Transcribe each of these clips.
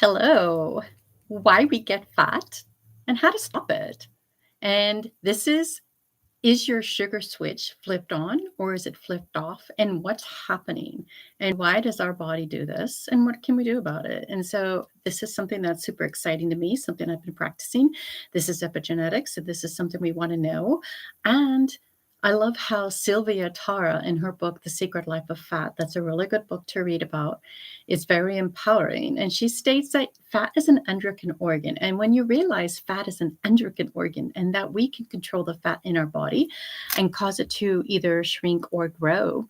Hello. Why we get fat and how to stop it. And this is your sugar switch flipped on or is it flipped off? And what's happening? And why does our body do this? And what can we do about it? And so this is something that's super exciting to me, something I've been practicing. This is epigenetics. So this is something we want to know. And I love how Sylvia Tara in her book, The Secret Life of Fat, that's a really good book to read about. It's very empowering. And she states that fat is an endocrine organ. And when you realize fat is an endocrine organ and that we can control the fat in our body and cause it to either shrink or grow,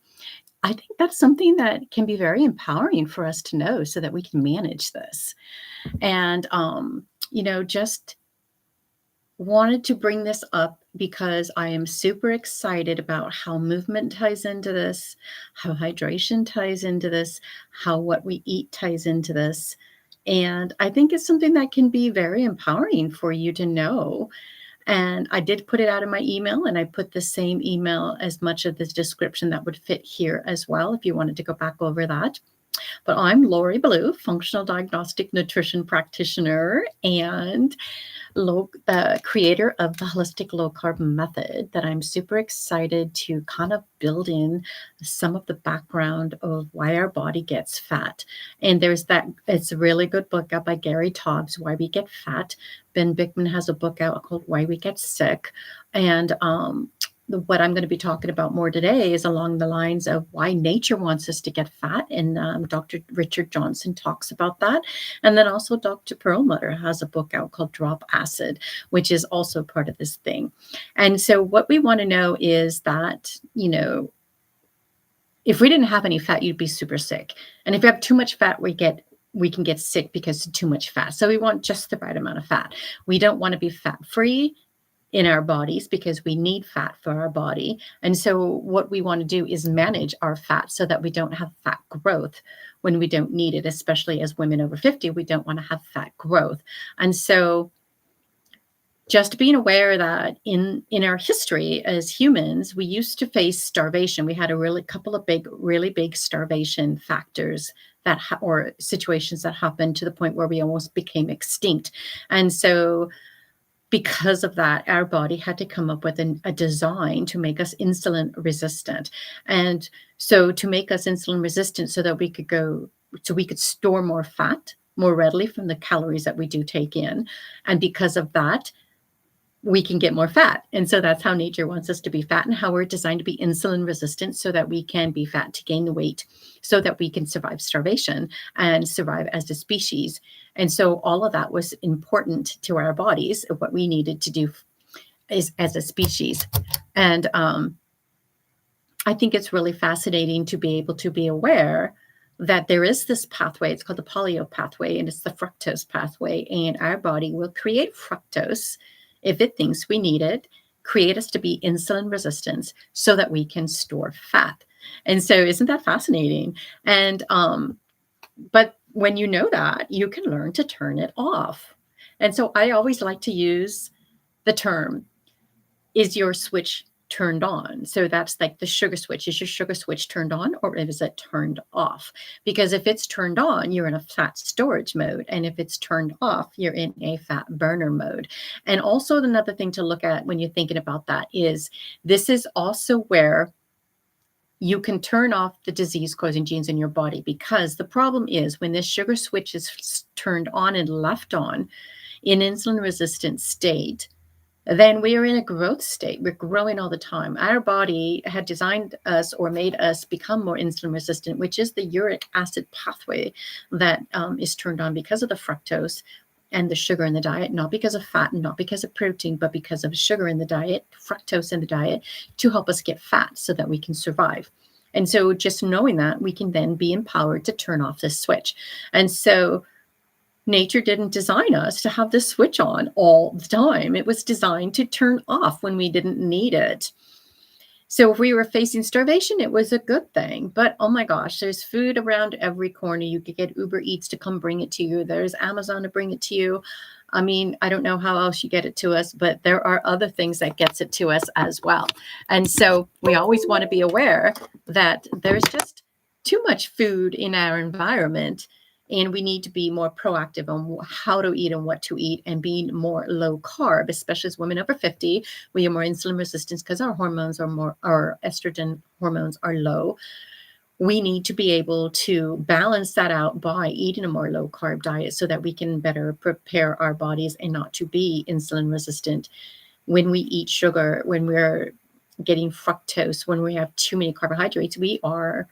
I think that's something that can be very empowering for us to know so that we can manage this. And, just wanted to bring this up because I am super excited about how movement ties into this, how hydration ties into this, how what we eat ties into this. And I think it's something that can be very empowering for you to know. And I did put it out in my email, and I put the same email as much of this description that would fit here as well, if you wanted to go back over that. But I'm Lori Blue, functional diagnostic nutrition practitioner and the creator of the holistic low carb method that I'm super excited to kind of build in some of the background of why our body gets fat. And it's a really good book out by Gary Taubes, Why We Get Fat. Ben Bickman has a book out called Why We Get Sick. And what I'm going to be talking about more today is along the lines of why nature wants us to get fat. And Dr. Richard Johnson talks about that. And then also Dr. Perlmutter has a book out called Drop Acid, which is also part of this thing. And so what we want to know is that, if we didn't have any fat, you'd be super sick. And if you have too much fat, we can get sick because of too much fat. So we want just the right amount of fat. We don't want to be fat-free in our bodies because we need fat for our body. And so what we want to do is manage our fat so that we don't have fat growth when we don't need it, especially as women over 50, we don't want to have fat growth. And so just being aware that in our history as humans, we used to face starvation. We had couple of really big starvation factors or situations that happened to the point where we almost became extinct. And so because of that, our body had to come up with a design to make us insulin resistant. And so to make us insulin resistant so that we could store more fat more readily from the calories that we do take in. And because of that, we can get more fat. And so that's how nature wants us to be fat and how we're designed to be insulin resistant so that we can be fat to gain weight so that we can survive starvation and survive as a species. And so all of that was important to our bodies, what we needed to do is as a species. And I think it's really fascinating to be able to be aware that there is this pathway. It's called the polio pathway, and it's the fructose pathway. And our body will create fructose if it thinks we need it, create us to be insulin resistant so that we can store fat. And so isn't that fascinating? And but when you know that, you can learn to turn it off. And so I always like to use the term, is your switch turned on? So that's like the sugar switch. Is your sugar switch turned on or is it turned off? Because if it's turned on, you're in a fat storage mode. And if it's turned off, you're in a fat burner mode. And also another thing to look at when you're thinking about that is this is also where you can turn off the disease-causing genes in your body, because the problem is when this sugar switch is turned on and left on in insulin-resistant state, then we are in a growth state. We're growing all the time. Our body had designed us or made us become more insulin resistant, which is the uric acid pathway that is turned on because of the fructose and the sugar in the diet, not because of fat and not because of protein, but because of sugar in the diet, fructose in the diet, to help us get fat so that we can survive. And so just knowing that, we can then be empowered to turn off this switch. And so nature didn't design us to have this switch on all the time. It was designed to turn off when we didn't need it. So if we were facing starvation, it was a good thing. But oh my gosh, there's food around every corner. You could get Uber Eats to come bring it to you. There's Amazon to bring it to you. I mean, I don't know how else you get it to us, but there are other things that gets it to us as well. And so we always want to be aware that there's just too much food in our environment. And we need to be more proactive on how to eat and what to eat, and being more low carb, especially as women over 50. We have more insulin resistance because our hormones are more, our estrogen hormones are low. We need to be able to balance that out by eating a more low carb diet so that we can better prepare our bodies and not to be insulin resistant. When we eat sugar, when we're getting fructose, when we have too many carbohydrates, we are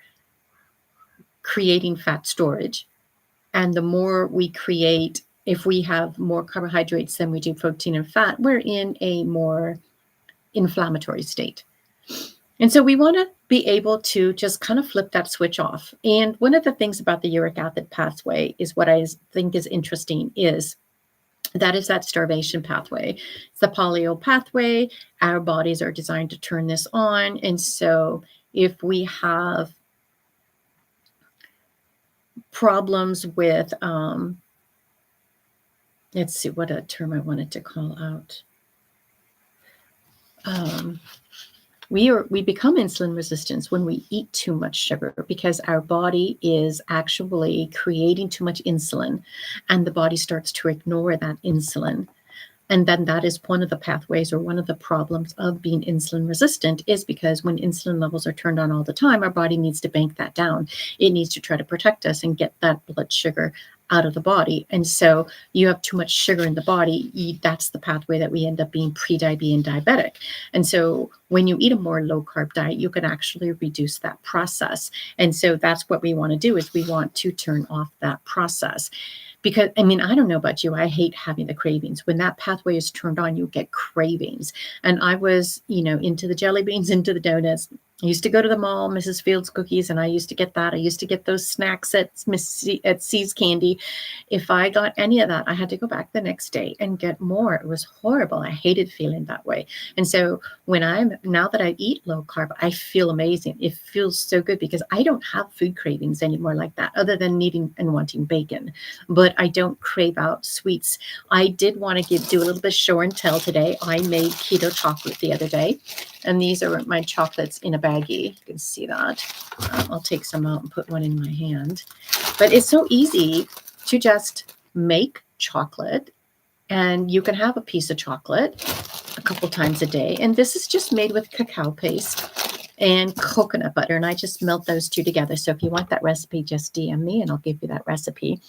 creating fat storage. And the more we create, if we have more carbohydrates than we do protein and fat, we're in a more inflammatory state. And so we want to be able to just kind of flip that switch off. And one of the things about the uric acid pathway is what I think is interesting is that starvation pathway. It's the polio pathway. Our bodies are designed to turn this on. And so if we have problems with, let's see what a term I wanted to call out. We become insulin resistant when we eat too much sugar, because our body is actually creating too much insulin, and the body starts to ignore that insulin. And then that is one of the pathways, or one of the problems of being insulin resistant, is because when insulin levels are turned on all the time, our body needs to bank that down. It needs to try to protect us and get that blood sugar out of the body. And so you have too much sugar in the body, that's the pathway that we end up being pre-diabetic and diabetic. And so when you eat a more low carb diet, you can actually reduce that process. And so that's what we want to do, is we want to turn off that process. Because, I mean, I don't know about you, I hate having the cravings. When that pathway is turned on, you get cravings. And I was, into the jelly beans, into the donuts. I used to go to the mall, Mrs. Fields cookies, and I used to get that. I used to get those snacks at C's Candy. If I got any of that, I had to go back the next day and get more. It was horrible. I hated feeling that way. And so now that I eat low carb, I feel amazing. It feels so good because I don't have food cravings anymore like that, other than needing and wanting bacon. But I don't crave out sweets. I did want to do a little bit show and tell today. I made keto chocolate the other day. And these are my chocolates in a baggie. You can see that. I'll take some out and put one in my hand. But it's so easy to just make chocolate, and you can have a piece of chocolate a couple times a day. And this is just made with cacao paste and coconut butter, and I just melt those two together. So if you want that recipe, just DM me and I'll give you that recipe,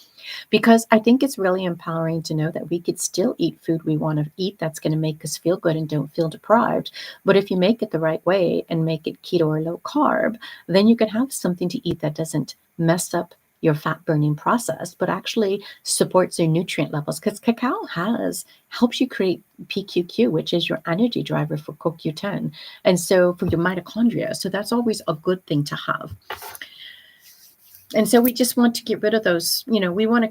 because I think it's really empowering to know that we could still eat food we want to eat that's going to make us feel good and don't feel deprived. But if you make it the right way and make it keto or low carb, then you can have something to eat that doesn't mess up your fat burning process, but actually supports your nutrient levels, because cacao helps you create PQQ, which is your energy driver for CoQ10, and so for your mitochondria. So that's always a good thing to have. And so we just want to get rid of those, we want to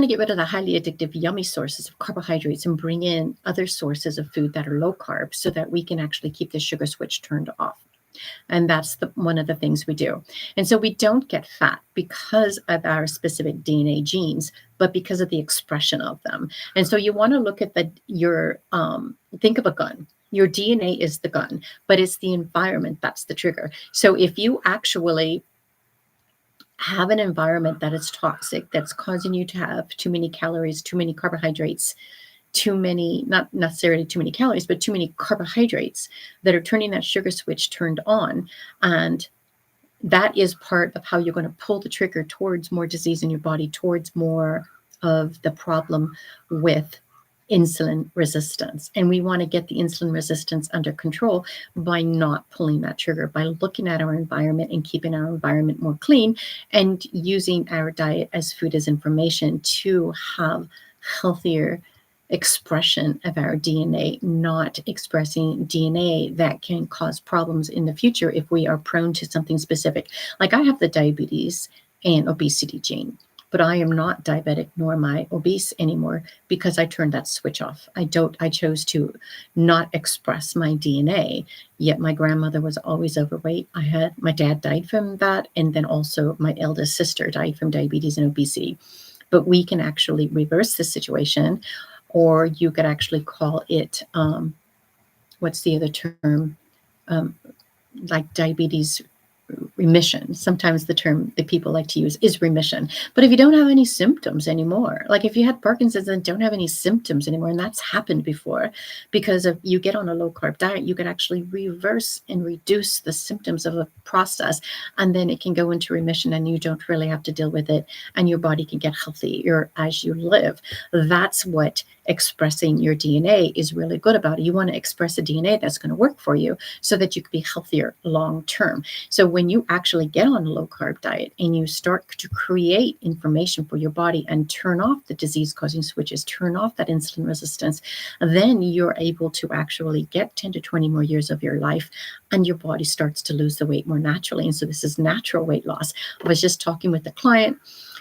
get rid of the highly addictive, yummy sources of carbohydrates and bring in other sources of food that are low carb, so that we can actually keep the sugar switch turned off. And that's one of the things we do. And so we don't get fat because of our specific DNA genes, but because of the expression of them. And so you want to look at think of a gun. Your DNA is the gun, but it's the environment that's the trigger. So if you actually have an environment that is toxic, that's causing you to have too many calories, too many carbohydrates, not necessarily too many calories, but too many carbohydrates that are turning that sugar switch turned on. And that is part of how you're going to pull the trigger towards more disease in your body, towards more of the problem with insulin resistance. And we want to get the insulin resistance under control by not pulling that trigger, by looking at our environment and keeping our environment more clean, and using our diet as food as information to have healthier expression of our DNA, not expressing DNA that can cause problems in the future if we are prone to something specific. Like I have the diabetes and obesity gene, but I am not diabetic nor am I obese anymore because I turned that switch off. I chose to not express my DNA, yet my grandmother was always overweight. My dad died from that, and then also my eldest sister died from diabetes and obesity. But we can actually reverse this situation, or you could actually call it, what's the other term? Like diabetes remission. Sometimes the term that people like to use is remission. But if you don't have any symptoms anymore, like if you had Parkinson's and don't have any symptoms anymore, and that's happened before, because if you get on a low carb diet, you can actually reverse and reduce the symptoms of a process, and then it can go into remission and you don't really have to deal with it, and your body can get healthier as you live. That's what expressing your DNA is really good about. You want to express a DNA that's going to work for you so that you can be healthier long term. So when you actually get on a low carb diet and you start to create information for your body and turn off the disease causing switches, turn off that insulin resistance, then you're able to actually get 10 to 20 more years of your life, and your body starts to lose the weight more naturally. And so this is natural weight loss. I was just talking with a client.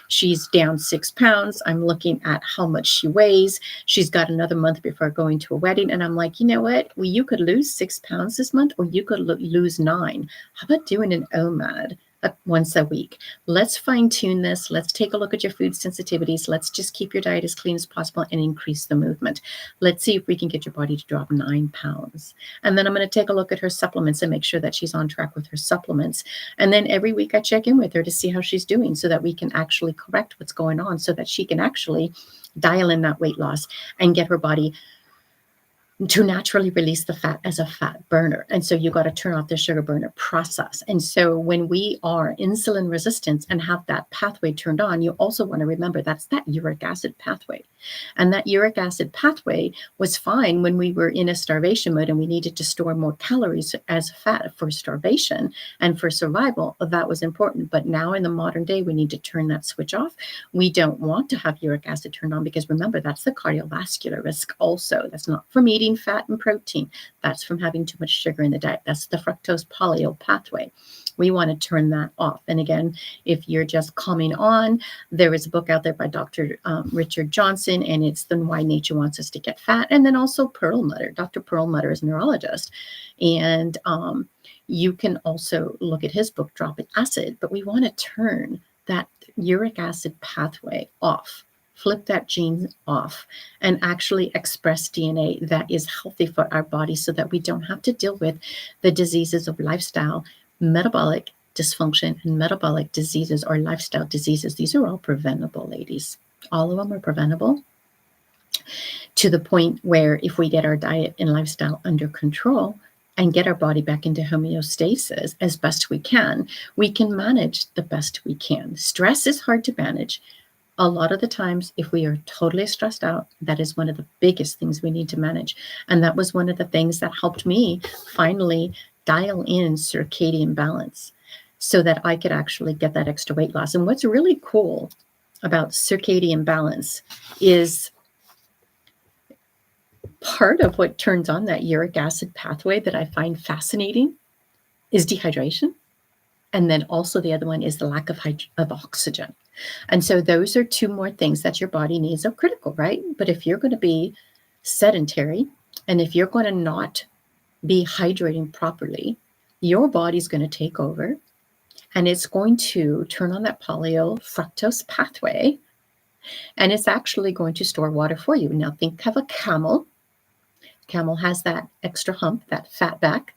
She's down 6 pounds. I'm looking at how much she weighs. She's got another month before going to a wedding. And I'm like, you know what? Well, you could lose 6 pounds this month, or you could lose 9. How about doing an OMAD once a week? Let's fine tune this. Let's take a look at your food sensitivities. Let's just keep your diet as clean as possible and increase the movement. Let's see if we can get your body to drop 9 pounds. And then I'm going to take a look at her supplements and make sure that she's on track with her supplements. And then every week I check in with her to see how she's doing so that we can actually correct what's going on so that she can actually dial in that weight loss and get her body to naturally release the fat as a fat burner. And so you got to turn off the sugar burner process. And so when we are insulin resistant and have that pathway turned on, you also want to remember that's that uric acid pathway. And that uric acid pathway was fine when we were in a starvation mode and we needed to store more calories as fat for starvation and for survival. That was important. But now in the modern day, we need to turn that switch off. We don't want to have uric acid turned on because remember, that's the cardiovascular risk also. That's not from eating fat and protein. That's from having too much sugar in the diet. That's the fructose polyol pathway. We want to turn that off. And again, if you're just coming on, there is a book out there by Dr. Richard Johnson, and it's the Why Nature Wants Us to Get Fat. And then also Perlmutter. Dr. Perlmutter is a neurologist. And you can also look at his book, Dropping Acid. But we want to turn that uric acid pathway off. Flip that gene off and actually express DNA that is healthy for our body so that we don't have to deal with the diseases of lifestyle, metabolic dysfunction, and metabolic diseases or lifestyle diseases. These are all preventable, ladies. All of them are preventable to the point where if we get our diet and lifestyle under control and get our body back into homeostasis as best we can manage the best we can. Stress is hard to manage. A lot of the times, if we are totally stressed out, that is one of the biggest things we need to manage. And that was one of the things that helped me finally dial in circadian balance so that I could actually get that extra weight loss. And what's really cool about circadian balance is part of what turns on that uric acid pathway that I find fascinating is dehydration. And then also the other one is the lack of oxygen. And so those are two more things that your body needs are critical, right? But if you're going to be sedentary and if you're going to not be hydrating properly, your body's going to take over and it's going to turn on that polyol fructose pathway and it's actually going to store water for you. Now think of a camel. Camel has that extra hump, that fat back.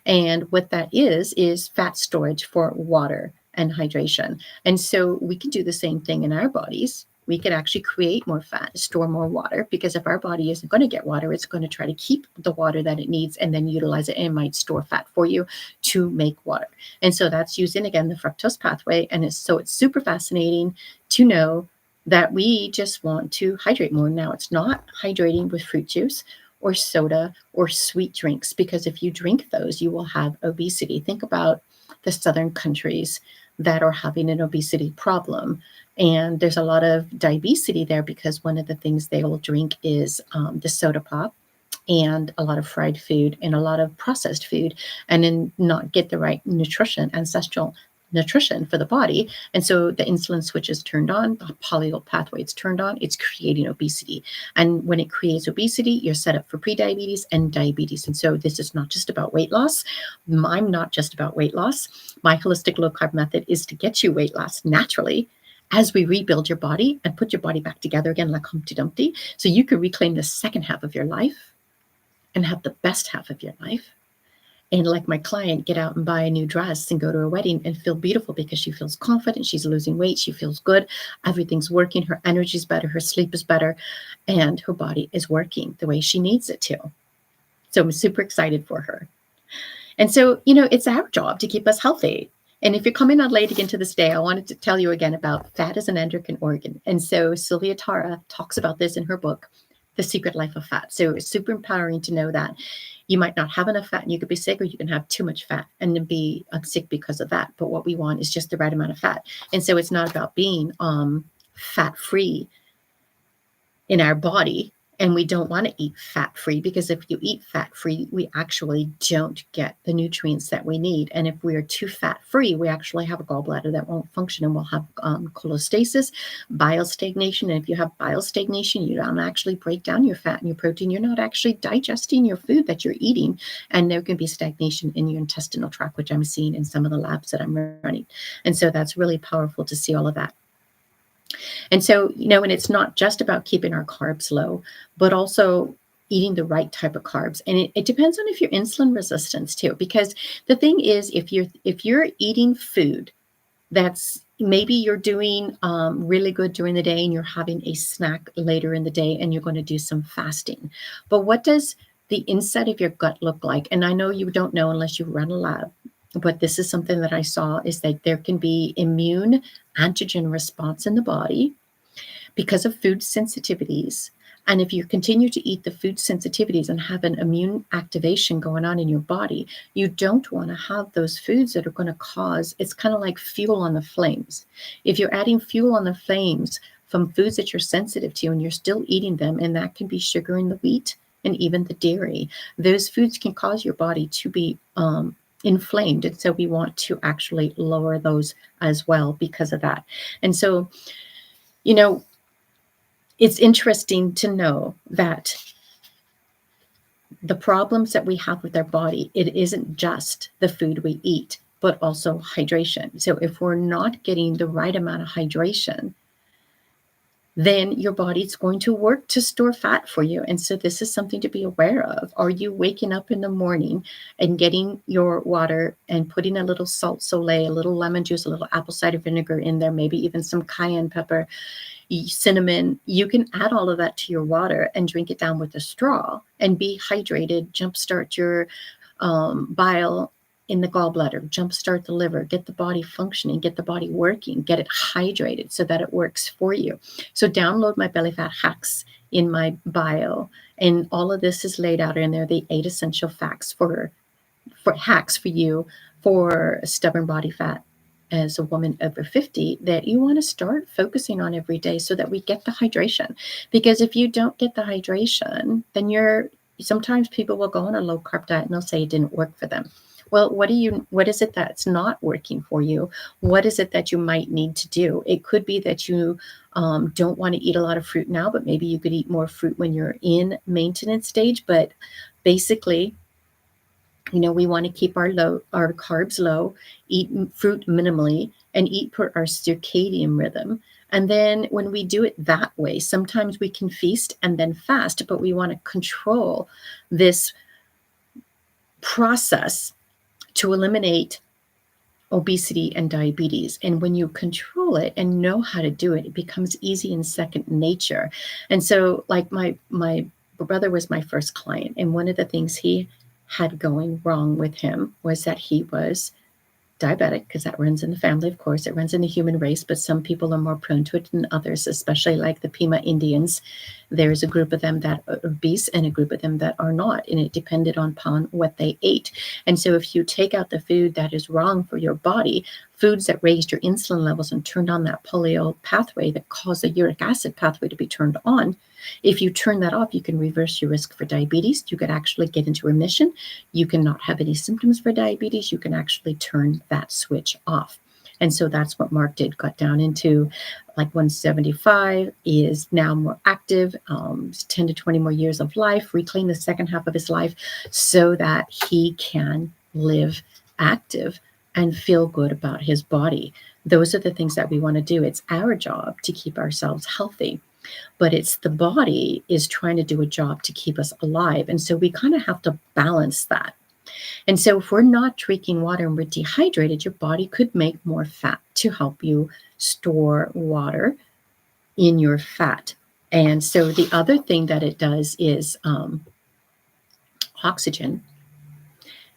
And what that is fat storage for water and hydration. And so we can do the same thing in our bodies. We could actually create more fat, store more water, because if our body isn't going to get water, it's going to try to keep the water that it needs and then utilize it, and it might store fat for you to make water. And so that's using, again, the fructose pathway. And it's super fascinating to know that we just want to hydrate more. Now, it's not hydrating with fruit juice or soda or sweet drinks, because if you drink those, you will have obesity. Think about the southern countries that are having an obesity problem. And there's a lot of diabetes there because one of the things they will drink is the soda pop and a lot of fried food and a lot of processed food, and then not get the right nutrition, ancestral nutrition for the body. And so the insulin switch is turned on, the polyol pathway is turned on, it's creating obesity. And when it creates obesity, you're set up for prediabetes and diabetes. And so this is not just about weight loss. I'm not just about weight loss. My holistic low carb method is to get you weight loss naturally as we rebuild your body and put your body back together again like Humpty Dumpty, so you can reclaim the second half of your life and have the best half of your life. and like my client, get out and buy a new dress and go to a wedding and feel beautiful because she feels confident, she's losing weight, she feels good, everything's working, her energy's better, her sleep is better, and her body is working the way she needs it to. So I'm super excited for her. And so, it's our job to keep us healthy. And if you're coming on late again to this day, I wanted to tell you again about fat as an endocrine organ. And so Sylvia Tara talks about this in her book, The Secret Life of Fat. So it's super empowering to know that you might not have enough fat and you could be sick, or you can have too much fat and then be sick because of that. But what we want is just the right amount of fat. And so it's not about being fat-free in our body. And we don't want to eat fat-free, because if you eat fat-free, we actually don't get the nutrients that we need. And if we are too fat-free, we actually have a gallbladder that won't function, and we'll have cholestasis, bile stagnation. And if you have bile stagnation, you don't actually break down your fat and your protein. You're not actually digesting your food that you're eating. And there can be stagnation in your intestinal tract, which I'm seeing in some of the labs that I'm running. And so that's really powerful to see all of that. And so, and it's not just about keeping our carbs low, but also eating the right type of carbs. And it depends on if you're insulin resistant too, because the thing is, if you're eating food that's, maybe you're doing really good during the day and you're having a snack later in the day and you're going to do some fasting. But what does the inside of your gut look like? And I know you don't know unless you run a lab, but this is something that I saw, is that there can be immune antigen response in the body because of food sensitivities. And if you continue to eat the food sensitivities and have an immune activation going on in your body, you don't want to have those foods that are going to cause, it's kind of like fuel on the flames. If you're adding fuel on the flames from foods that you're sensitive to and you're still eating them, and that can be sugar in the wheat and even the dairy, those foods can cause your body to be inflamed. And so we want to actually lower those as well because of that. And so, it's interesting to know that the problems that we have with our body, it isn't just the food we eat, but also hydration. So if we're not getting the right amount of hydration, then your body's going to work to store fat for you. And so this is something to be aware of. Are you waking up in the morning and getting your water and putting a little salt soleil, a little lemon juice, a little apple cider vinegar in there, maybe even some cayenne pepper, cinnamon? You can add all of that to your water and drink it down with a straw and be hydrated, jumpstart your bile in the gallbladder, jumpstart the liver, get the body functioning, get the body working, get it hydrated so that it works for you. So download my belly fat hacks in my bio, and all of this is laid out in there, the 8 essential facts for hacks for you for stubborn body fat as a woman over 50 that you want to start focusing on every day, so that we get the hydration. Because if you don't get the hydration, then sometimes people will go on a low carb diet and they'll say it didn't work for them. Well, what is it that's not working for you? What is it that you might need to do? It could be that you don't want to eat a lot of fruit now, but maybe you could eat more fruit when you're in maintenance stage. But basically, we want to keep our carbs low, eat fruit minimally, and eat per our circadian rhythm. And then when we do it that way, sometimes we can feast and then fast, but we want to control this process to eliminate obesity and diabetes. And when you control it and know how to do it, it becomes easy and second nature. And so, like, my brother was my first client, and one of the things he had going wrong with him was that he was diabetic, because that runs in the family, of course. It runs in the human race, but some people are more prone to it than others, especially like the Pima Indians. There's a group of them that are obese and a group of them that are not, and it depended upon what they ate. And so if you take out the food that is wrong for your body, foods that raised your insulin levels and turned on that polio pathway that caused the uric acid pathway to be turned on, if you turn that off, you can reverse your risk for diabetes. You could actually get into remission. You can not have any symptoms for diabetes. You can actually turn that switch off. And so that's what Mark did, got down into like 175, is now more active, 10 to 20 more years of life, reclaim the second half of his life so that he can live active and feel good about his body. Those are the things that we want to do. It's our job to keep ourselves healthy, but it's the body is trying to do a job to keep us alive. And so we kind of have to balance that. And so if we're not drinking water and we're dehydrated, your body could make more fat to help you store water in your fat. And so the other thing that it does is oxygen.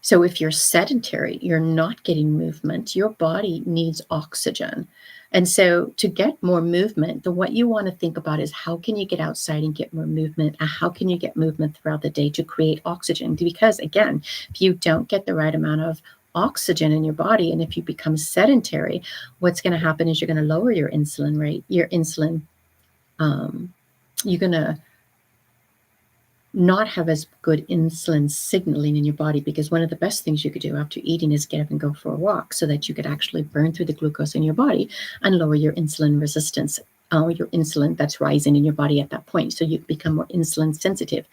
So if you're sedentary, you're not getting movement, your body needs oxygen. And so to get more movement, what you want to think about is how can you get outside and get more movement? And how can you get movement throughout the day to create oxygen? Because again, if you don't get the right amount of oxygen in your body, and if you become sedentary, what's going to happen is you're going to lower your insulin rate, you're going to not have as good insulin signaling in your body, because one of the best things you could do after eating is get up and go for a walk so that you could actually burn through the glucose in your body and lower your insulin resistance, your insulin that's rising in your body at that point. So you become more insulin sensitive.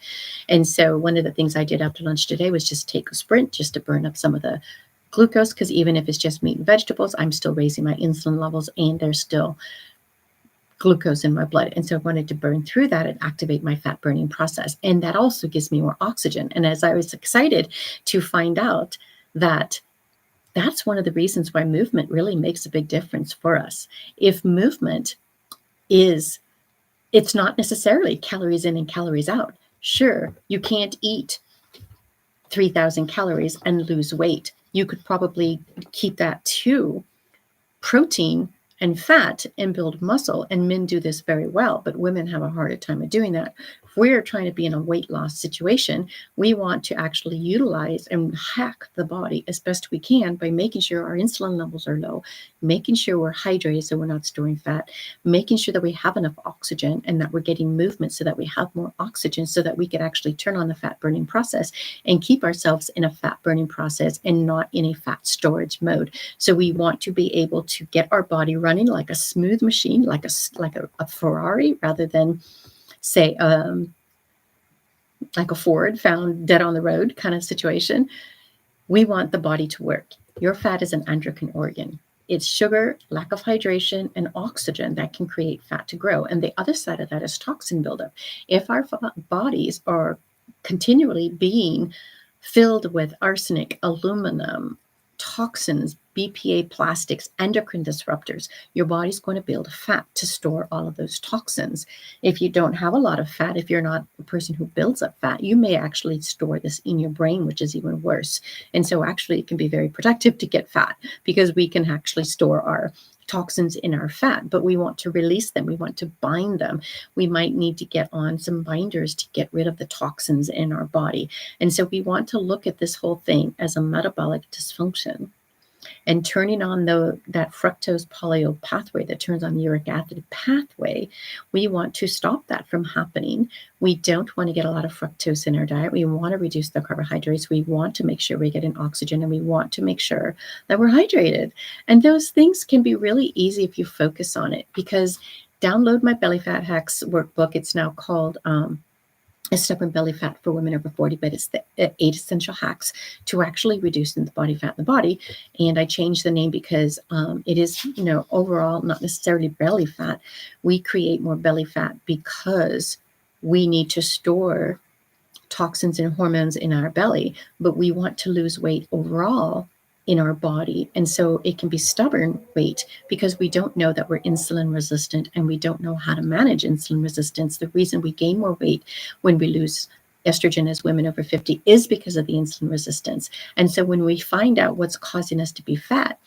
And so one of the things I did after lunch today was just take a sprint just to burn up some of the glucose, because even if it's just meat and vegetables, I'm still raising my insulin levels and there's still glucose in my blood. And so I wanted to burn through that and activate my fat burning process. And that also gives me more oxygen. And as I was excited to find out that that's one of the reasons why movement really makes a big difference for us. If movement is, it's not necessarily calories in and calories out. Sure, you can't eat 3,000 calories and lose weight. You could probably keep that to protein and fat and build muscle, and men do this very well, but women have a harder time of doing that. If we're trying to be in a weight loss situation, we want to actually utilize and hack the body as best we can by making sure our insulin levels are low, making sure we're hydrated so we're not storing fat, making sure that we have enough oxygen and that we're getting movement so that we have more oxygen so that we can actually turn on the fat burning process and keep ourselves in a fat burning process and not in a fat storage mode. So we want to be able to get our body running like a smooth machine, like a Ferrari, rather than say like a Ford found dead on the road kind of situation. We want the body to work. Your fat is an endocrine organ. It's sugar, lack of hydration, and oxygen that can create fat to grow. And the other side of that is toxin buildup. If our bodies are continually being filled with arsenic, aluminum, toxins, BPA, plastics, endocrine disruptors, your body's going to build fat to store all of those toxins. If you don't have a lot of fat, if you're not a person who builds up fat, you may actually store this in your brain, which is even worse. And so actually it can be very productive to get fat, because we can actually store our toxins in our fat, but we want to release them. We want to bind them. We might need to get on some binders to get rid of the toxins in our body. And so we want to look at this whole thing as a metabolic dysfunction. And turning on that fructose polyol pathway that turns on the uric acid pathway, we want to stop that from happening. We don't want to get a lot of fructose in our diet. We want to reduce the carbohydrates. We want to make sure we get in oxygen, and we want to make sure that we're hydrated. And those things can be really easy if you focus on it, because download my Belly Fat Hacks workbook. It's now called a stubborn belly fat for women over 40, but it's the 8 essential hacks to actually reducing the body fat in the body. And I changed the name because it is, overall not necessarily belly fat. We create more belly fat because we need to store toxins and hormones in our belly, but we want to lose weight overall in our body. And so it can be stubborn weight because we don't know that we're insulin resistant, and we don't know how to manage insulin resistance. The reason we gain more weight when we lose estrogen as women over 50 is because of the insulin resistance. And so when we find out what's causing us to be fat,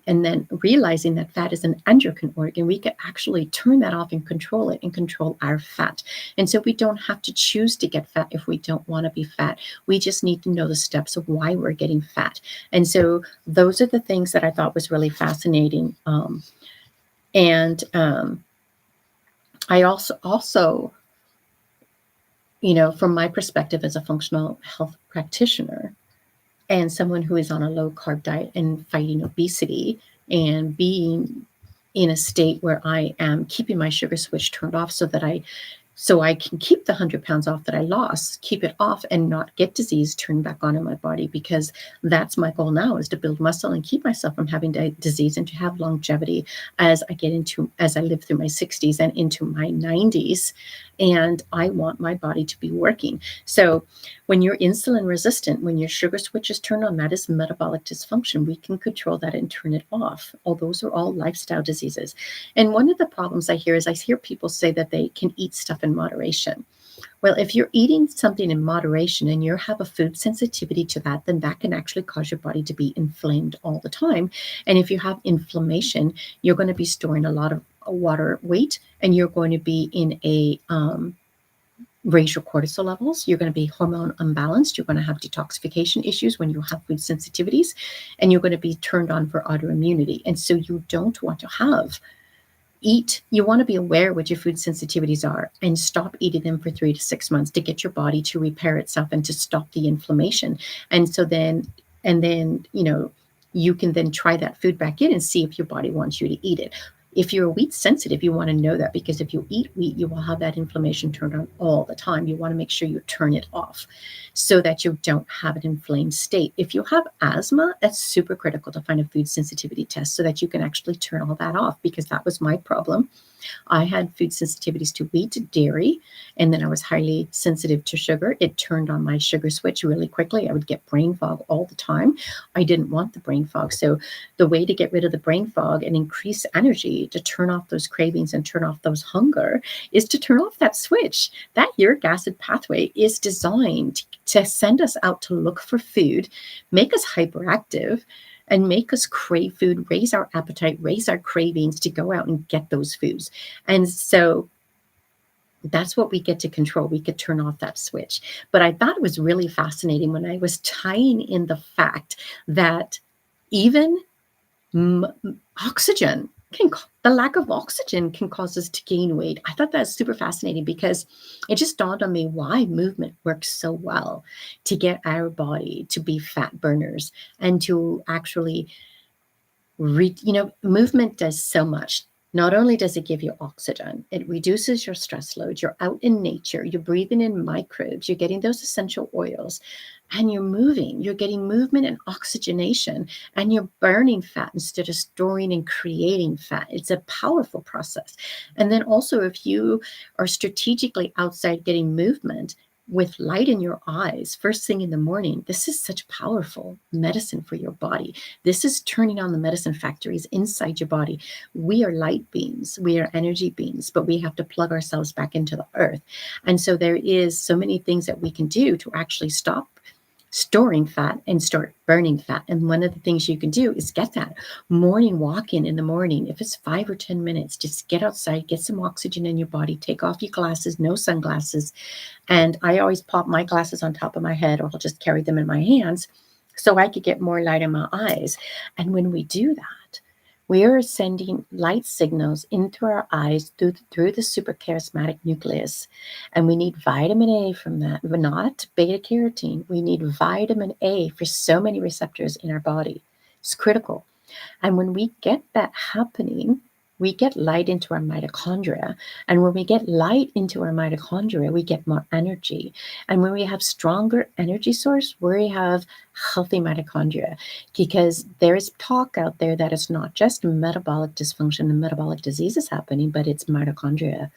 and then realizing that fat is an endocrine organ, we can actually turn that off and control it and control our fat. And so we don't have to choose to get fat if we don't want to be fat. We just need to know the steps of why we're getting fat. And so those are the things that I thought was really fascinating. I also, from my perspective as a functional health practitioner, and someone who is on a low carb diet and fighting obesity and being in a state where I am keeping my sugar switch turned off so that I so I can keep the 100 pounds off that I lost, keep it off and not get disease turned back on in my body, because that's my goal now, is to build muscle and keep myself from having disease and to have longevity as I live through my 60s and into my 90s. And I want my body to be working. So when you're insulin resistant, when your sugar switch is turned on, that is metabolic dysfunction. We can control that and turn it off. All those are all lifestyle diseases. And one of the problems I hear people say that they can eat stuff in moderation. Well, if you're eating something in moderation and you have a food sensitivity to that, then that can actually cause your body to be inflamed all the time. And if you have inflammation, you're going to be storing a lot of water weight, and you're going to be in a raise your cortisol levels. You're going to be hormone unbalanced. You're going to have detoxification issues when you have food sensitivities, and you're going to be turned on for autoimmunity. And so you don't want to you want to be aware what your food sensitivities are and stop eating them for 3 to 6 months to get your body to repair itself and to stop the inflammation. And so then, you can then try that food back in and see if your body wants you to eat it. If you're wheat sensitive, you want to know that, because if you eat wheat, you will have that inflammation turned on all the time. You want to make sure you turn it off so that you don't have an inflamed state. If you have asthma, that's super critical to find a food sensitivity test so that you can actually turn all that off, because that was my problem. I had food sensitivities to wheat, dairy, and then I was highly sensitive to sugar. It turned on my sugar switch really quickly. I would get brain fog all the time. I didn't want the brain fog. So the way to get rid of the brain fog and increase energy, to turn off those cravings and turn off those hunger, is to turn off that switch. That uric acid pathway is designed to send us out to look for food, make us hyperactive, and make us crave food, raise our appetite, raise our cravings to go out and get those foods. And so that's what we get to control. We could turn off that switch. But I thought it was really fascinating when I was tying in the fact that even oxygen the lack of oxygen can cause us to gain weight. I thought that was super fascinating, because it just dawned on me why movement works so well to get our body to be fat burners and to actually movement does so much. Not only does it give you oxygen, it reduces your stress load. You're out in nature, you're breathing in microbes, you're getting those essential oils, and you're moving. You're getting movement and oxygenation, and you're burning fat instead of storing and creating fat. It's a powerful process. And then also, if you are strategically outside getting movement, with light in your eyes first thing in the morning, this is such powerful medicine for your body. This is turning on the medicine factories inside your body. We are light beings, we are energy beings, but we have to plug ourselves back into the earth. And so there is so many things that we can do to actually stop storing fat and start burning fat. And one of the things you can do is get that morning walk in the morning. If it's 5 or 10 minutes, just get outside, get some oxygen in your body, take off your glasses, no sunglasses. And I always pop my glasses on top of my head, or I'll just carry them in my hands so I could get more light in my eyes. And when we do that, we are sending light signals into our eyes through the suprachiasmatic nucleus. And we need vitamin A from that, but not beta carotene. We need vitamin A for so many receptors in our body. It's critical. And when we get that happening, we get light into our mitochondria. And when we get light into our mitochondria, we get more energy. And when we have stronger energy source, we have healthy mitochondria, because there is talk out there that it's not just metabolic dysfunction and metabolic diseases happening, but it's mitochondria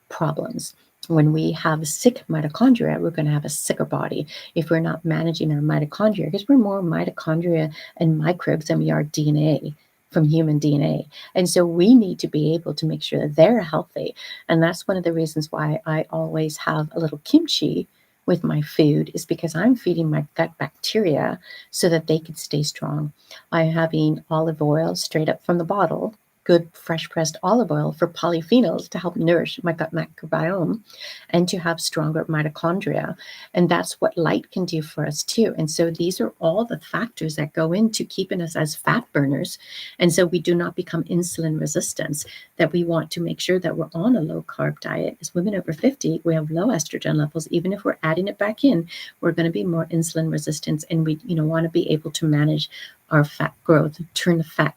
problems. When we have sick mitochondria, we're going to have a sicker body if we're not managing our mitochondria, because we're more mitochondria and microbes than we are DNA from human DNA. And so we need to be able to make sure that they're healthy. And that's one of the reasons why I always have a little kimchi with my food, is because I'm feeding my gut bacteria so that they can stay strong. I'm having olive oil straight up from the bottle, good fresh pressed olive oil for polyphenols to help nourish my gut microbiome and to have stronger mitochondria. And that's what light can do for us too. And so these are all the factors that go into keeping us as fat burners. And so we do not become insulin resistant, that we want to make sure that we're on a low carb diet. As women over 50, we have low estrogen levels. Even if we're adding it back in, we're going to be more insulin resistant. And we want to be able to manage our fat growth, turn the fat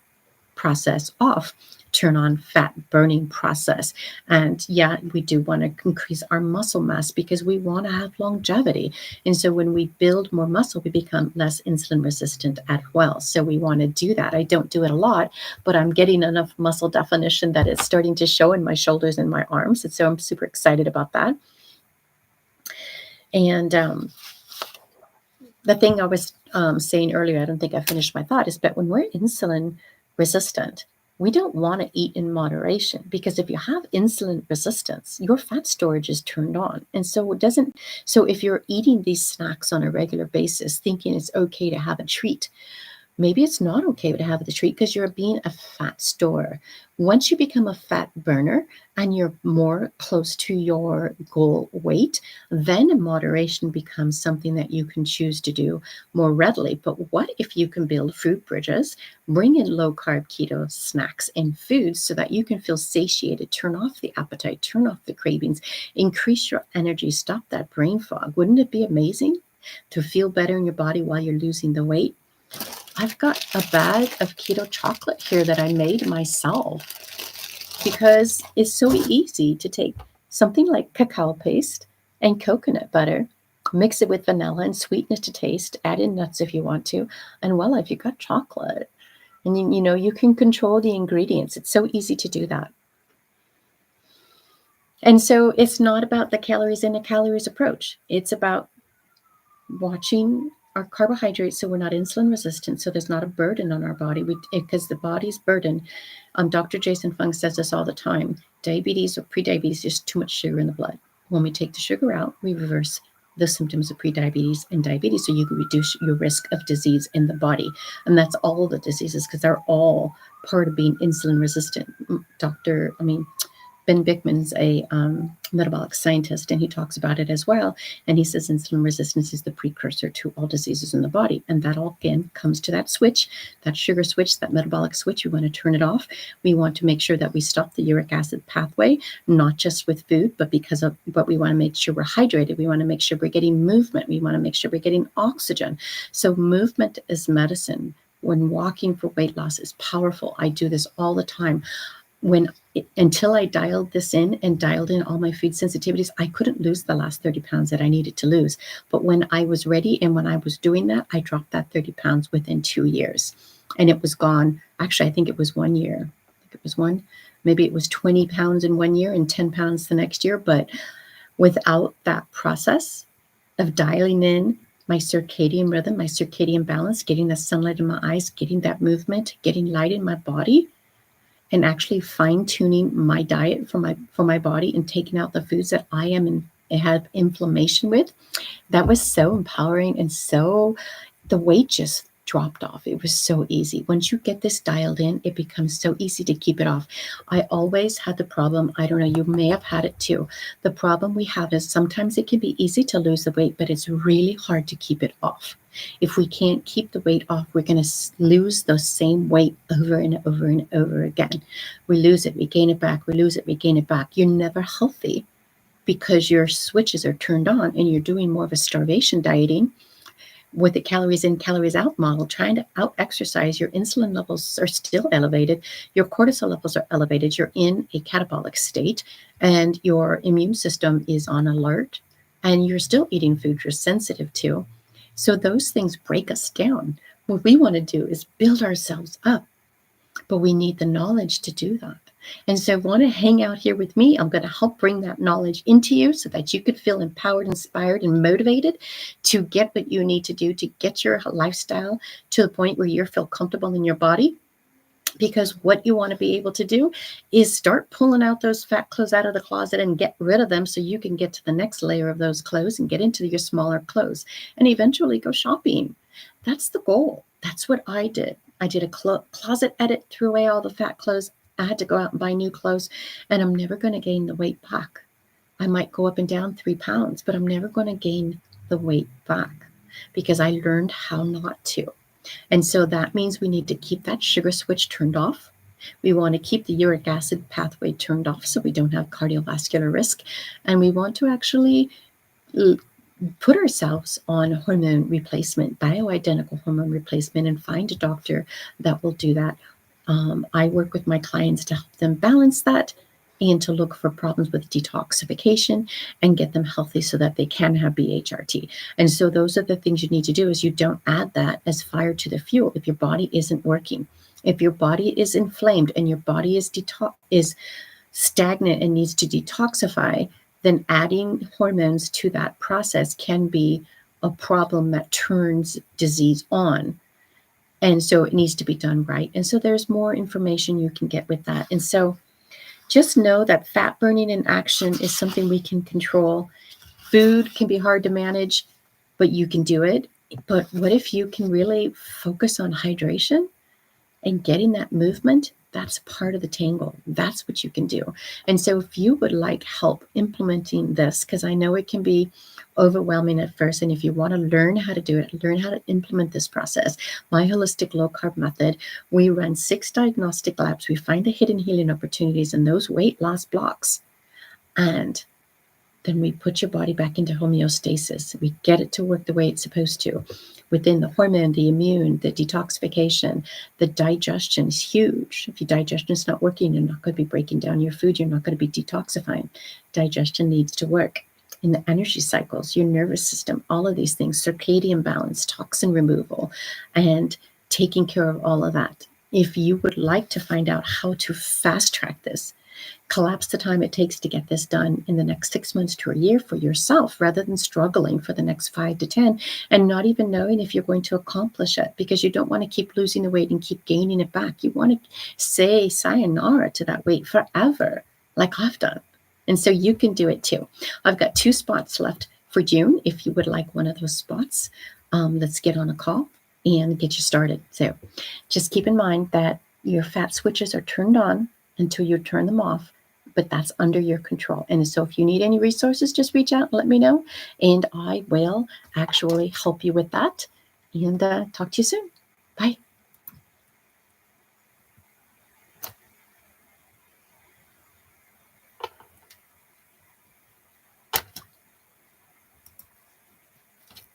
process off, turn on fat burning process. And yeah, we do want to increase our muscle mass because we want to have longevity. And so when we build more muscle, we become less insulin resistant as well. So we want to do that. I don't do it a lot, but I'm getting enough muscle definition that it's starting to show in my shoulders and my arms. And so I'm super excited about that. And the thing I was saying earlier, I don't think I finished my thought, is that when we're insulin resistant, we don't want to eat in moderation, because if you have insulin resistance, your fat storage is turned on. And so if you're eating these snacks on a regular basis, thinking it's okay to have a treat, maybe it's not okay to have the treat because you're being a fat storer. Once you become a fat burner and you're more close to your goal weight, then moderation becomes something that you can choose to do more readily. But what if you can build food bridges, bring in low carb keto snacks and foods so that you can feel satiated, turn off the appetite, turn off the cravings, increase your energy, stop that brain fog? Wouldn't it be amazing to feel better in your body while you're losing the weight? I've got a bag of keto chocolate here that I made myself because it's so easy to take something like cacao paste and coconut butter, mix it with vanilla and sweeten it to taste, add in nuts if you want to, and voila, if you've got chocolate. And you can control the ingredients. It's so easy to do that. And so it's not about the calories in, a calories approach. It's about watching our carbohydrates so we're not insulin resistant, so there's not a burden on our body, because the body's burden, Dr. Jason Fung says this all the time, diabetes or prediabetes is too much sugar in the blood. When we take the sugar out, we reverse the symptoms of prediabetes and diabetes, so you can reduce your risk of disease in the body. And that's all the diseases, because they're all part of being insulin resistant. Ben Bickman's a metabolic scientist, and he talks about it as well. And he says insulin resistance is the precursor to all diseases in the body. And that all, again, comes to that switch, that sugar switch, that metabolic switch. We want to turn it off. We want to make sure that we stop the uric acid pathway, not just with food, but we want to make sure we're hydrated. We want to make sure we're getting movement. We want to make sure we're getting oxygen. So movement is medicine. When walking for weight loss is powerful. I do this all the time. Until I dialed this in and dialed in all my food sensitivities, I couldn't lose the last 30 pounds that I needed to lose. But when I was ready and when I was doing that, I dropped that 30 pounds within 2 years. And it was gone. Actually, I think it was 1 year. Maybe it was 20 pounds in 1 year and 10 pounds the next year. But without that process of dialing in my circadian rhythm, my circadian balance, getting the sunlight in my eyes, getting that movement, getting light in my body, and actually fine-tuning my diet for my body and taking out the foods that I have inflammation with, that was so empowering. And so the weight just dropped off. It was so easy. Once you get this dialed in, it becomes so easy to keep it off. I always had the problem, I don't know, you may have had it too. The problem we have is sometimes it can be easy to lose the weight, but it's really hard to keep it off. If we can't keep the weight off, we're going to lose the same weight over and over and over again. We lose it, we gain it back, we lose it, we gain it back. You're never healthy because your switches are turned on and you're doing more of a starvation dieting with the calories in, calories out model, trying to out exercise. Your insulin levels are still elevated. Your cortisol levels are elevated. You're in a catabolic state and your immune system is on alert and you're still eating food you're sensitive to. So those things break us down. What we want to do is build ourselves up, but we need the knowledge to do that. And so want to hang out here with me. I'm going to help bring that knowledge into you so that you could feel empowered, inspired, and motivated to get what you need to do to get your lifestyle to the point where you feel comfortable in your body. Because what you want to be able to do is start pulling out those fat clothes out of the closet and get rid of them so you can get to the next layer of those clothes and get into your smaller clothes and eventually go shopping. That's the goal. That's what I did. I did a closet edit, threw away all the fat clothes. I had to go out and buy new clothes, and I'm never going to gain the weight back. I might go up and down 3 pounds, but I'm never going to gain the weight back because I learned how not to. And so that means we need to keep that sugar switch turned off. We want to keep the uric acid pathway turned off so we don't have cardiovascular risk. And we want to actually put ourselves on hormone replacement, bioidentical hormone replacement, and find a doctor that will do that I work with my clients to help them balance that and to look for problems with detoxification and get them healthy so that they can have BHRT. And so those are the things you need to do is you don't add that as fire to the fuel if your body isn't working. If your body is inflamed and your body is stagnant and needs to detoxify, then adding hormones to that process can be a problem that turns disease on. And so it needs to be done right. And so there's more information you can get with that. And so just know that fat burning in action is something we can control. Food can be hard to manage, but you can do it. But what if you can really focus on hydration and getting that movement? That's part of the tangle. That's what you can do. And so if you would like help implementing this, because I know it can be overwhelming at first, and if you want to learn how to do it, learn how to implement this process, my holistic low carb method, we run 6 diagnostic labs. We find the hidden healing opportunities in those weight loss blocks. And then we put your body back into homeostasis. We get it to work the way it's supposed to. Within the hormone, the immune, the detoxification, the digestion is huge. If your digestion is not working, you're not going to be breaking down your food. You're not going to be detoxifying. Digestion needs to work. In the energy cycles, your nervous system, all of these things, circadian balance, toxin removal, and taking care of all of that. If you would like to find out how to fast track this, collapse the time it takes to get this done in the next 6 months to a year for yourself, rather than struggling for the next 5 to 10 and not even knowing if you're going to accomplish it, because you don't want to keep losing the weight and keep gaining it back. You want to say sayonara to that weight forever, like I've done. And so you can do it too. I've got 2 spots left for June. If you would like one of those spots, let's get on a call and get you started. So just keep in mind that your fat switches are turned on until you turn them off, but that's under your control. And so if you need any resources, just reach out and let me know, and I will actually help you with that. And talk to you soon. Bye.